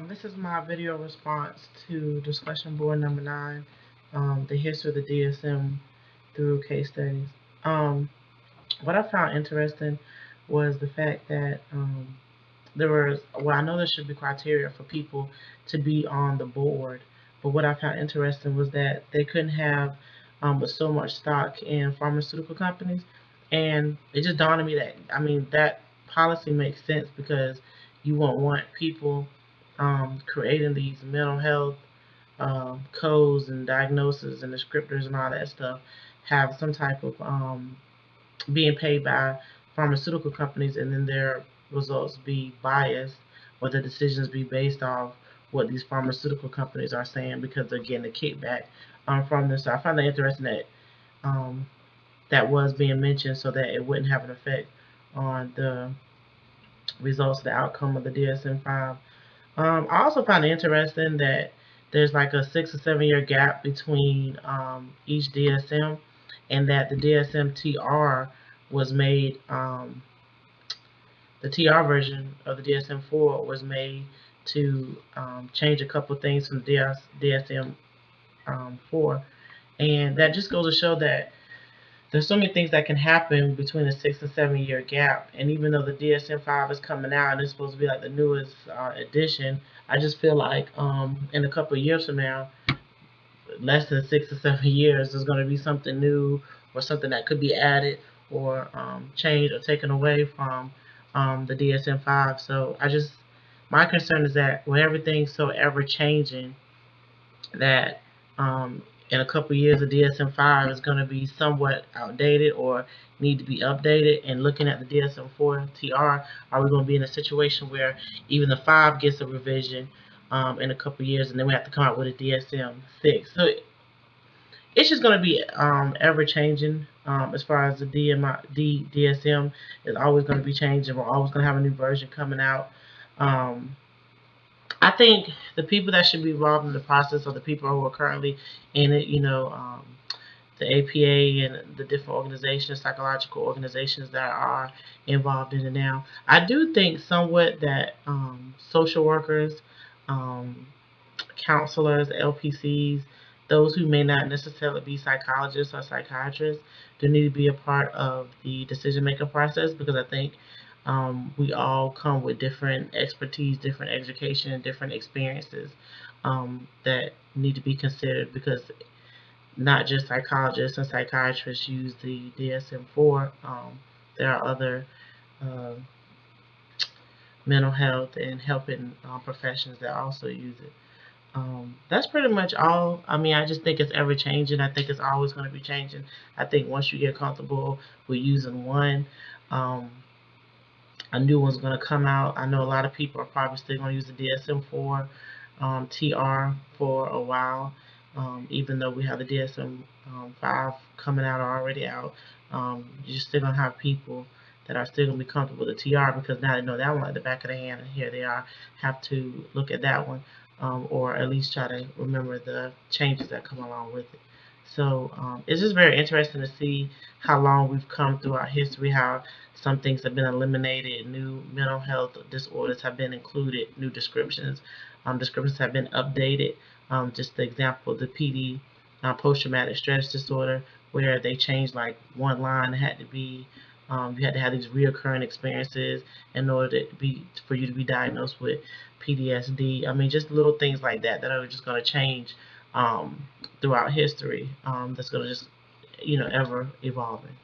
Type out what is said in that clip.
This is my video response to discussion board number 9, the history of the DSM through case studies. What I found interesting was the fact that I know there should be criteria for people to be on the board, but what I found interesting was that they couldn't have with so much stock in pharmaceutical companies, and it just dawned on me that that policy makes sense because you won't want people creating these mental health codes and diagnoses and descriptors and all that stuff have some type of being paid by pharmaceutical companies, and then their results be biased or the decisions be based off what these pharmaceutical companies are saying because they're getting a kickback from this. So I found that interesting that um, that was being mentioned so that it wouldn't have an effect on the results, the outcome of the DSM-5. I also found it interesting that there's like a 6 or 7 year gap between each DSM, and that the DSM TR was made, the TR version of the DSM-4 was made to change a couple of things from the DSM-4, and that just goes to show that there's so many things that can happen between a 6 and 7 year gap. And even though the DSM-5 is coming out and it's supposed to be like the newest edition, I just feel like in a couple of years from now, less than 6 or 7 years, there's going to be something new or something that could be added or changed or taken away from the DSM-5. So my concern is that when everything's so ever changing, that in a couple of years the DSM-5 is going to be somewhat outdated or need to be updated. And looking at the DSM-4 TR, are we going to be in a situation where even the 5 gets a revision in a couple of years, and then we have to come out with a DSM-6? So it's just going to be ever changing. As far as the DSM is always going to be changing. We're always going to have a new version coming out. I think the people that should be involved in the process are the people who are currently in it, the APA and the different organizations, psychological organizations that are involved in it now. I do think somewhat that social workers, counselors, LPCs, those who may not necessarily be psychologists or psychiatrists, do need to be a part of the decision-making process, because I think we all come with different expertise, different education, and different experiences that need to be considered, because not just psychologists and psychiatrists use the DSM-4. There are other mental health and helping professions that also use it. That's pretty much all. I just think it's ever changing. I think it's always going to be changing. I think once you get comfortable with using one, a new one's going to come out. I know a lot of people are probably still going to use the DSM-4 TR for a while, even though we have the DSM-5 coming out or already out. You're still going to have people that are still going to be comfortable with the TR, because now they know that one like the back of the hand, and here they are, have to look at that one, or at least try to remember the changes that come along with it. So it's just very interesting to see how long we've come through our history, how some things have been eliminated, new mental health disorders have been included, new descriptions have been updated. Just the example, the PD, post-traumatic stress disorder, where they changed like one line. It had to be you had to have these reoccurring experiences in order for you to be diagnosed with PTSD. Just little things like that that are just going to change throughout history. That's going to just ever evolving.